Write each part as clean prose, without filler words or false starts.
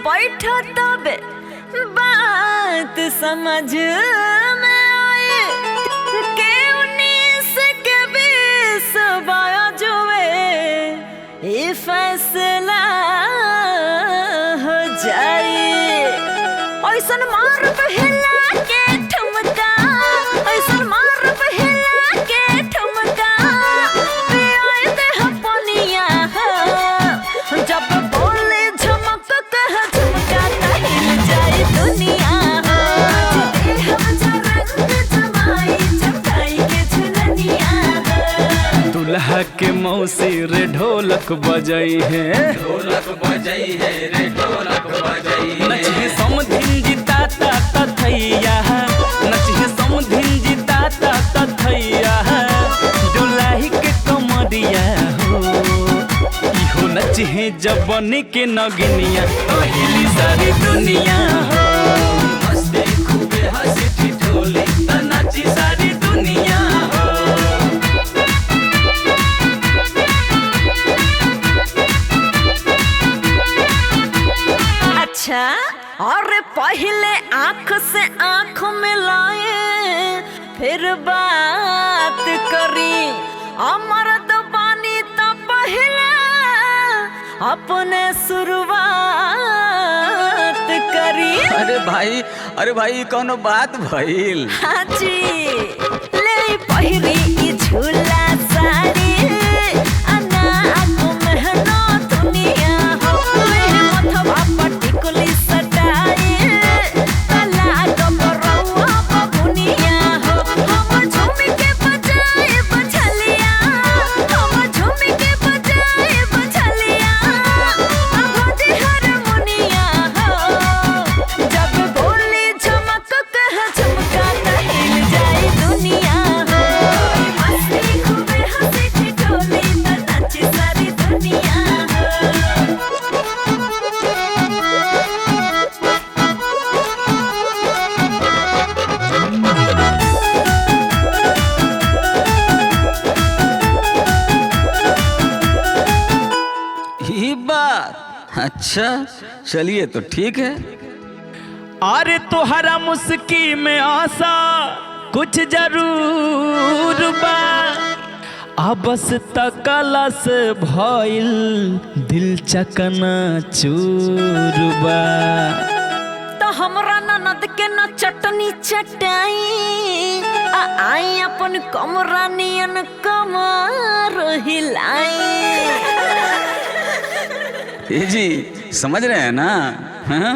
बैठो तब बात समझ में आए के 19 के 20 बाजुए ये फैसला हो जाए। ऐसन मार हिला के ठुमका, ऐसन मार हिला के ठुमका पियाए दे पनिया जब बोले झमक कह झुमका हिल जाए दुनिया। दुल्हा के मौसी रे ढोलक बजाई है, ढोलक बजाई है रे ढोलक बजाई है। नचिहे समधिन जीता ता थैया, नचिहे समधिन जीता ता थैया। दुल्ही के कमरिया हो इहो नचिहे जबनी के नगिनिया पहिली सारी दुनिया हो। मस्ती खूबे हंसी ठिठोली त नाची सारी दुनिया हो। अच्छा और पहले आँख से आँख मिलाए फिर बात करी, अमरद बानी तो पहले अपने शुरुआत करी। अरे भाई कौनो बात भइल? हाँ जी ले पहिरी ई झूला साड़ी अन्ना आँखों में नो दुनिया हो। ले मथवा पटिकुली सटाई तला गबरौआ बबुनिया हो। हम झूम के बजाए बछलिया, हम झूम के बजाए बछलिया भोजी हारमोनिया हो। जब बोली झमक कह झुमका हिल जाए दुनिया हो। मस्ती खूबे हंसी ठिठोली त नाची सारी दुनिया हो। ये बात अच्छा, चलिए तो ठीक है। अरे तोहरा मुस्की में आशा कुछ जरूर बा, बस तकला से भइल दिल चकना चूर बा। तो हमरा ननद के न चटनी चटाई आई अपन कमरा नियन कमर हिलाई। ये जी समझ रहे हैं ना? हाँ?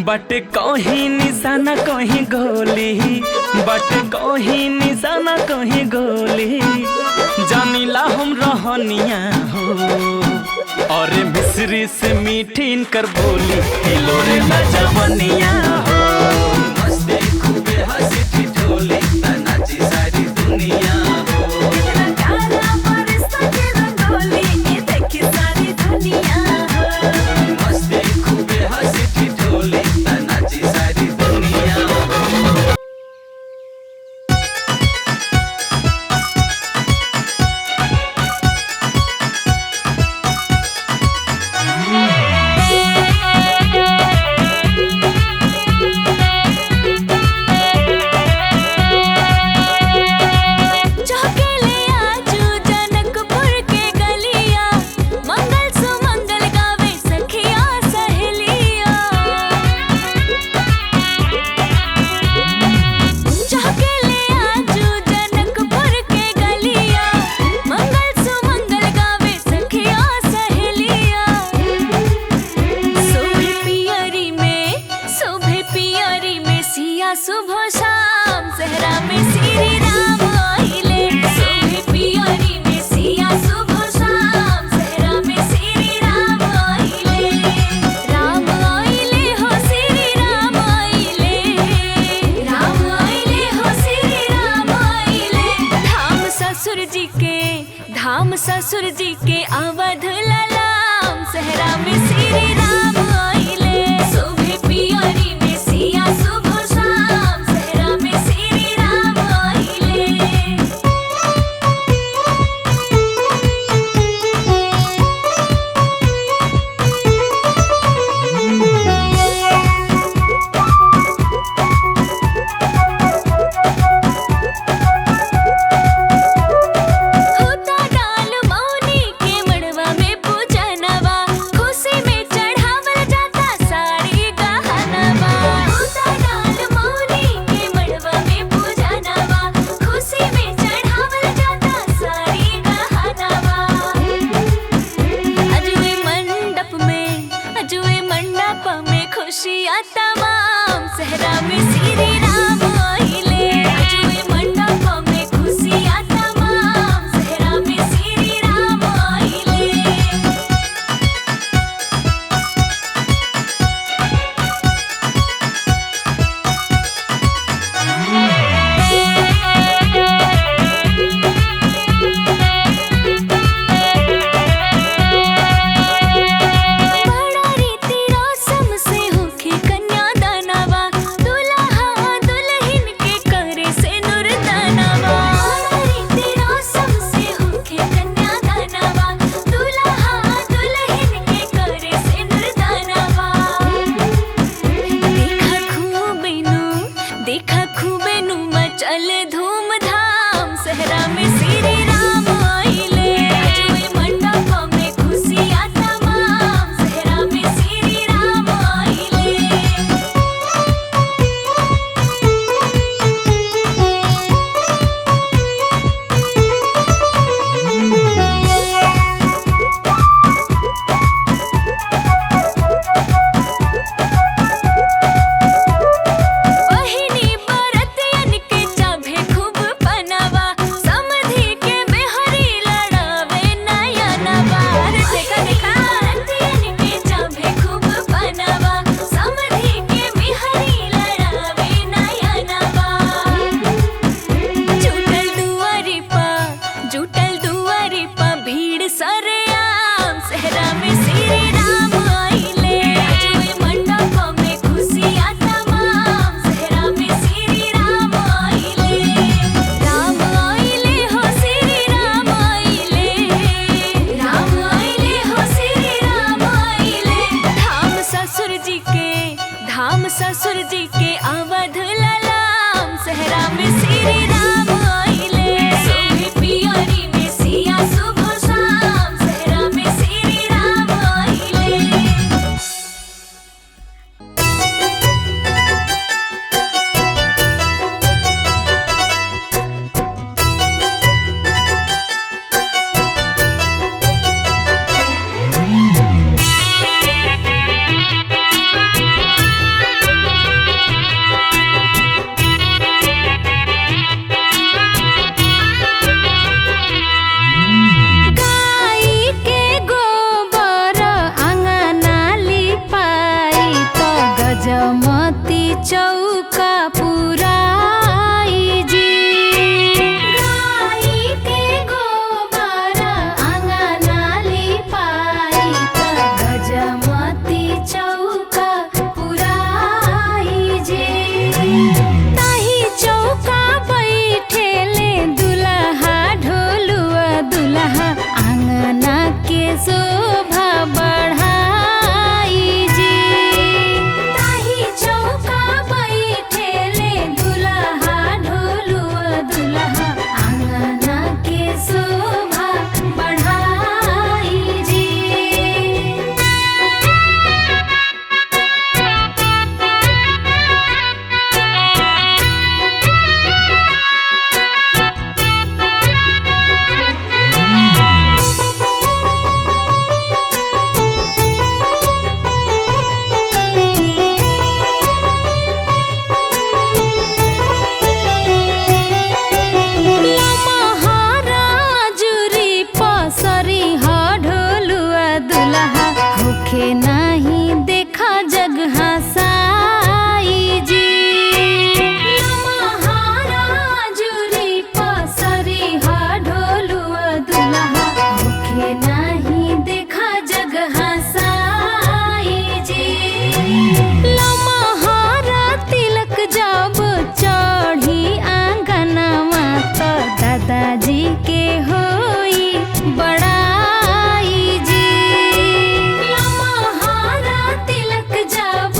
बट कहीं निशाना कहीं गोली, बट कहीं निशाना कहीं गोली। जानिला हम रहनिया हो और मिस्री से मीठी इनकर बोली हिलो रे लजवनिया हो। मस्ती खूबे हंसी ठिठोली त नाची सारी दुनिया हो। मस्ती खूबे हंसी ठिठोली त नाची सारी दुनिया हो। शुभ शाम सहरा में श्री राम आइले। शोभे पियरी में सिया शुभ शाम सहरा में श्री राम आइले। राम आइले हो श्री राम आइले, राम आइले हो श्री राम आइले। धाम ससुर जी के अवध ललाम सहरा में श्री राम आइले। शोभे पियरी में सिया शुभ शाम सहरा में श्री राम आइले। खुशियाँ तमाम सहरा में श्री राम आइले अजुए मंडप में खुशियाँ तमाम सहरा में श्री राम आइले चल धूमधाम सहरा में श्री राम आइले अजुए मंडप में खुशियाँ तमाम सहरा में श्री राम आइले ससुर जी के अवध ललाम सहरा में श्री राम आइले सोहे पियरी में सिया सुबह शाम सहरा में श्री राम आइले जमती चौका पुराई जी गाई के गोबर आंगना लिपाई त गजमती चौका पुराई जी ताही चौका बैठेले दुल्हा ढोलुआ दुल्हा आंगना के शोभा बढ़ाई जी चौका बैठेले दुल्हा ढोलुआ दुल्हा आंगना के शोभा बढ़ाई जी होखे नहीं देखा जग हसाई जी लमहारा जुरी पसरी हा ढोलुआ दुल्हा होखे नहीं देखा जग हसाई जी लमहारा तिलक जब चढ़ी आंगनवा त दादाजी के होई बड़ाई जी तिलक जब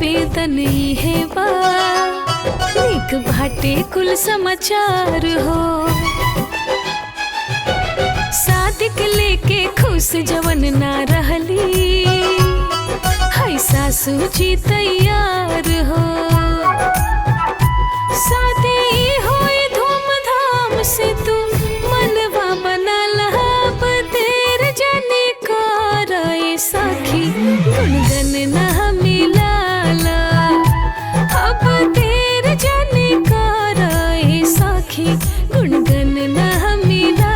निवेदन है बा निक भाटे कुल समाचार हो शादी के लेके खुश जवन ना रहली है सासू जी तैयार हो शादी होई धूमधाम से तू मनवा बना लब तेर जने करे सखी गुनगन ना मिलाला अब तेर जने करे सखी गुनगन ना मिलाला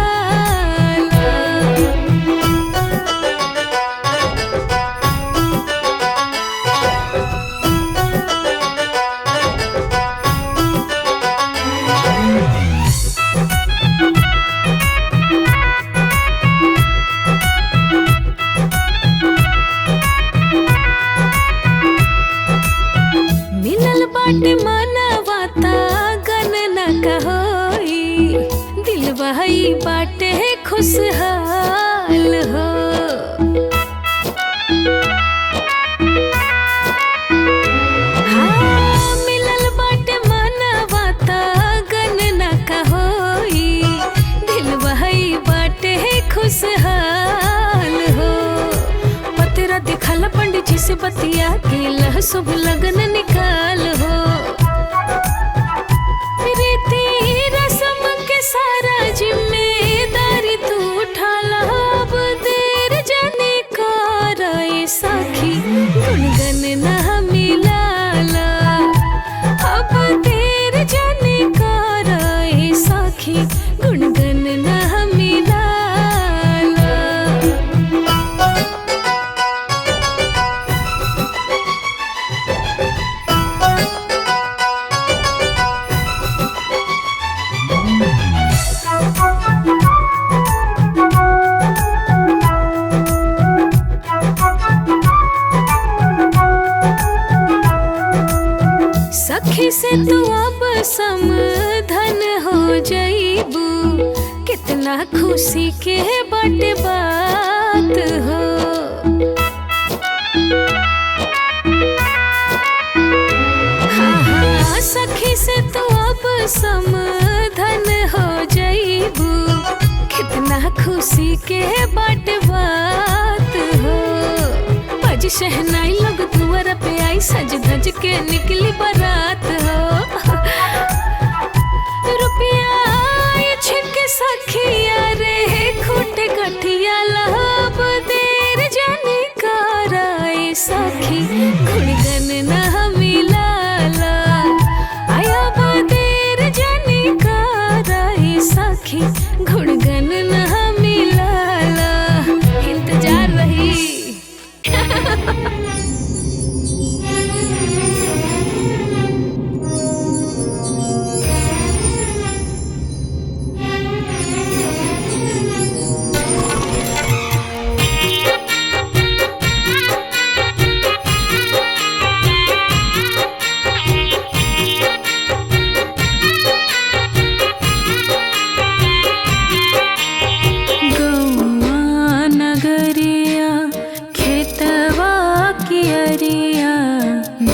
मिलल बाटे मनवाता गणना कहोई दिल बहई बाटे खुशहाल हो हाँ, मिलल बाटे मनवाता गणना कहोई दिल बहई बाटे खुशहाल हो पतरा दिखल पंडित जी से बतिया के लह शुभ लगन निकाल हो रीति रस्म के सारा जिम्मेदारी तू उठाला अब देर जने करे सखी गुनगन ना मिलाला अब देर जने करे सखी गुनगन ना मिलाला सखी से तू अब समधन हो जाइबू कितना खुशी के बटे बात हो हाँ हाँ सखी से तू अब समधन हो जाइबू कितना खुशी के बटे बात हो बज शहनाई लोग दुआर पे आई सज धज के निकली बारात हो रुपया छिके सखिया रे खूटे गठिया लब देर जने कराए सखी गुनगन ना मिलाला आयब देर जने कराए सखी गुनगन ना मिलाला इंतजार रही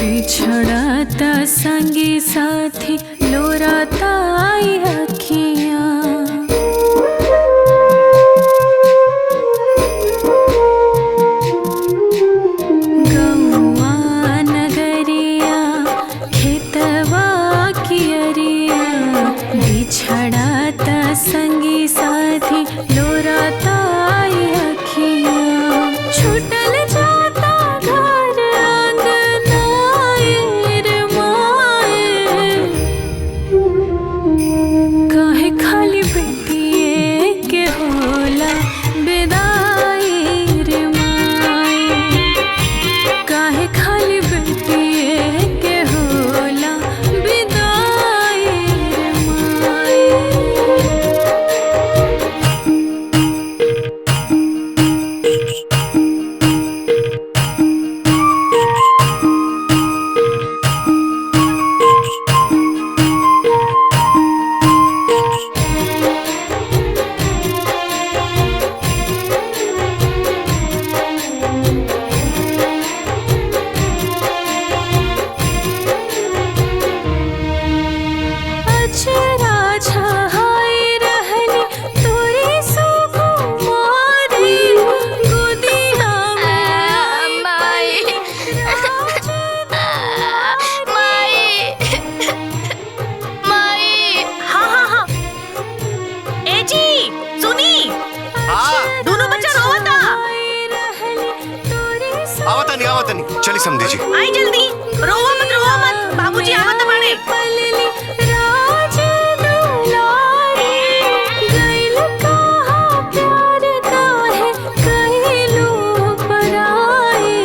बिछड़ाता संगी साथी लोराता आई अखियाँ गौआ नगरिया खेतवा कियरिया बिछड़ाता संगी साथी लोराता आई अखियाँ छूटल जाता घर आंगन रे माए आवता नहीं चली समझी जी। आई जल्दी, रोवा मत बाबूजी आवत बाड़े। राज दुलारे गइल कहाँ प्यार काहे कइलू पराए,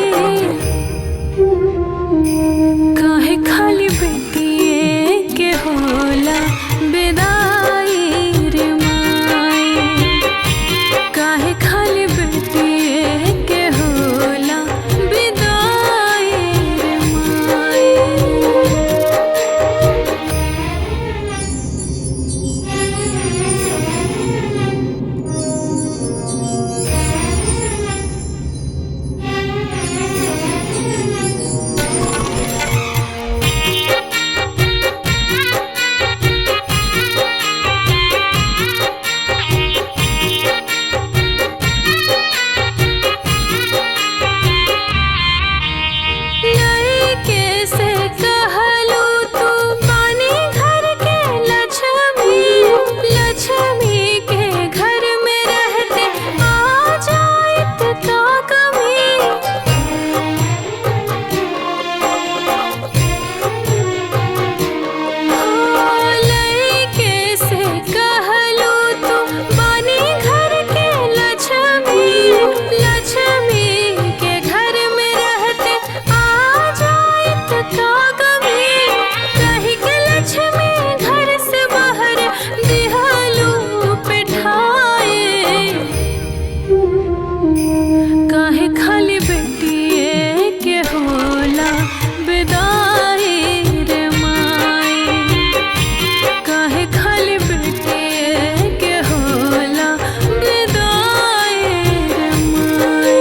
काहे खाली बेटिए के होला विदाई रे माई, काहे खाली बेटिए के होला विदाई रे माई। लइके से कहलू तू पानी घर के लक्ष्मी के घर में रहते आ जाइत तो कमी। लइके से कहलू तू पानी घर के लक्ष्मी के घर में रहते आ जाइत तो कभी, कही के लक्ष्मी घर से बाहर दिहलू पिठाए, काहे खाली बेटिए के होला विदाई रे माई, काहे खाली बेटिए के होला विदाई रे माई।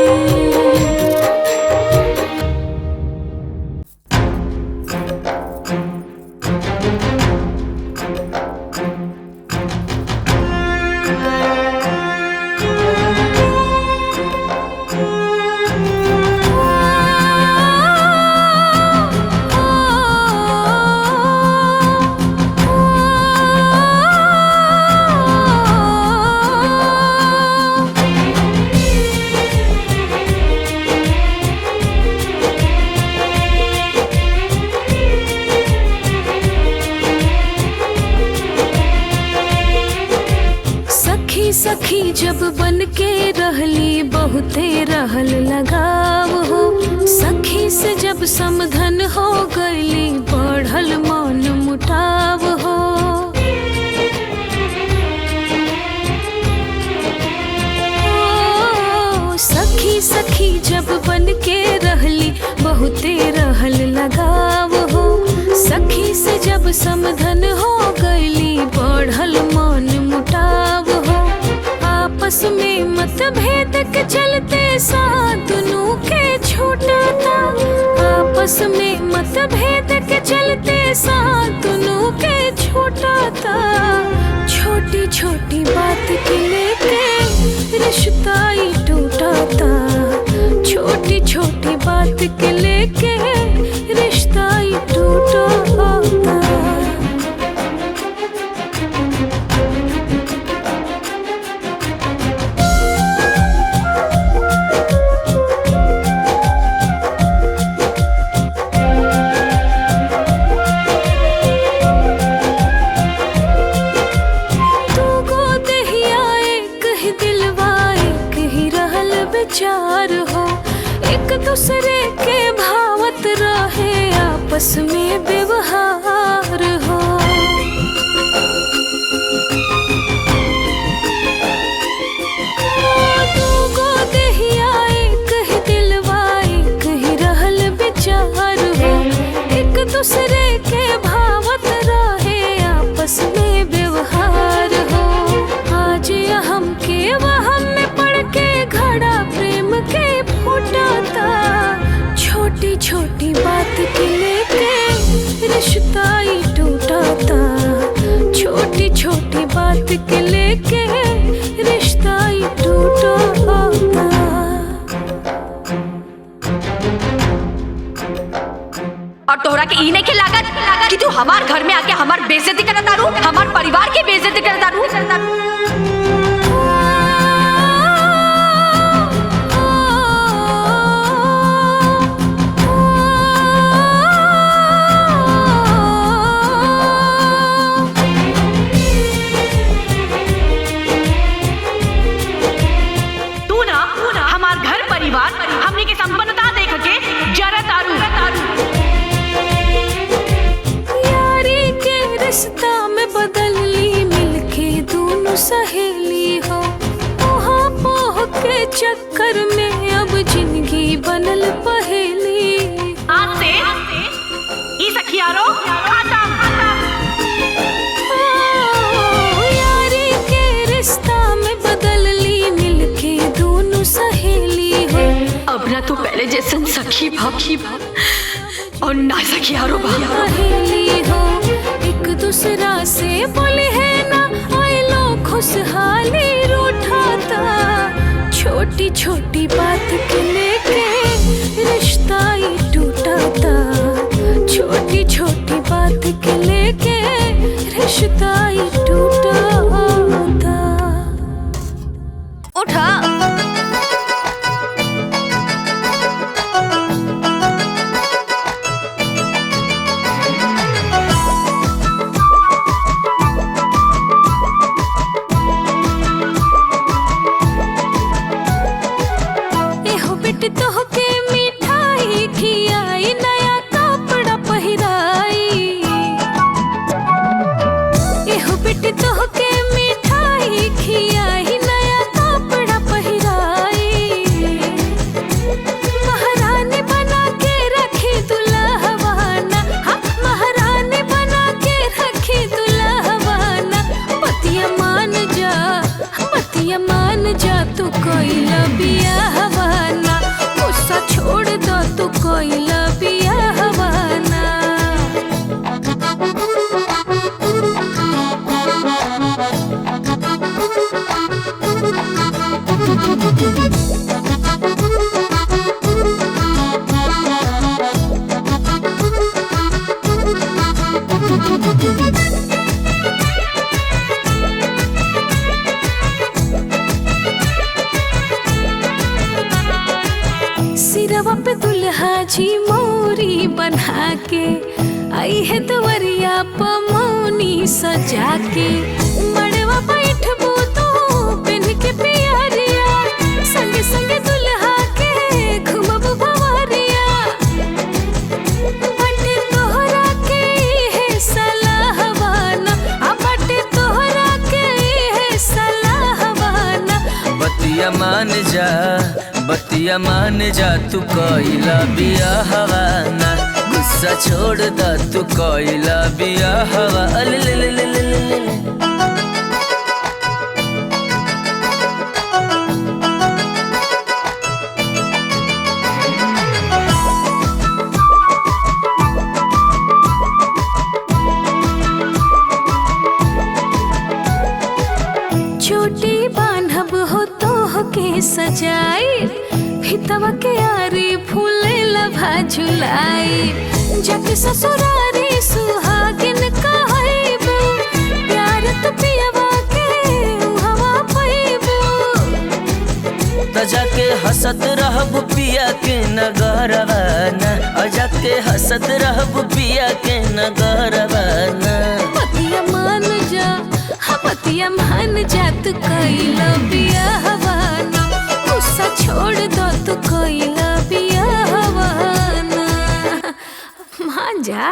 सखी सखी जब बन के रहली बहुते रहल लगाव हो, सखी से जब समधन हो गईली बढ़ल मन मुटाव हो। सखी सखी जब बन के रहली बहुते रहल लगाव हो, सखी से जब समधन हो गईली बढ़ल मन मुटाव हो। आपस में मतभेद के चलते साथ दुनू के छूटता, आपस में मतभेद के चलते साथ दुनू के छूटता। छोटी छोटी बात के लेके रिश्ता ही टूटता, छोटी छोटी बात के लेके रिश्ता ही टूटता। विचार हो एक दूसरे के भावत रहे आपस में व्यवहार हो। दूगो देहिया एक ही दिलवा एक ही रहल विचार हो, एक दूसरे के भावत रहे आपस में व्यवहार हो। आज हम के वहम में पड़ के घड़ा प्रेम के फूटता, छोटी छोटी बात के लेके रिश्ता ही टूटता, छोटी छोटी बात के लेके रिश्ता ही टूटता। और तोहरा के ई नहीं लागत कि तू हमार घर में आके हमार बेइज्जती करत तारू, हमार परिवार की बेइज्जती करत तारू। ना तू पहले जैसन सखी भाभी और ना सखी आरो पहेली हो एक दूसरा से बोले है ना आए लो खुशहाली रूठाता छोटी छोटी बात के लेके रिश्ता ही टूटाता छोटी छोटी बात के लेके रिश्ता ही टूटाता। उठा तोहके मिठाई खियाई नया कपड़ा पहिराई एहो बेटी तोहके मिठाई खियाई नया कपड़ा पहिराई महारानी बना के रखी दुल्हवाना हाँ महारानी बना के रखी दुल्हवाना पतिया मान जा तू कोइला बियाहवाना गुस्सा छोड़ दो तू कोइला बियाहवाना। सिरवा पे दुल्हा जी मोरी बना के आई है दुवरिया पमौनी सजा के मड़वा बैठबू तो पिन के पियरिया संगे संगे दुल्हा के घुमबू भवरिया बटे तोहरा के है सलाहवाना बटे तोहरा के है सलाहवाना। बतिया मान जा तू कोइला बियाहवाना गुस्सा छोड़ दा तू कोइला बियाहवा ले ले ले ले ले ले। छोटी बांधब हो तो के सजाई भितवा के आरी फूले लभा झुलाई जग ससुरारी सुहागिन कहैबू प्यार तो पियवा के हवा पैबू त जाके हसत रहब पिया के नगरवाना जाके हसत रहब पिया के नगरवाना। पतिया मान जा तू कोइला बियाहवाना गुस्सा छोड़ दो तू कोइला बियाहवाना मान जा।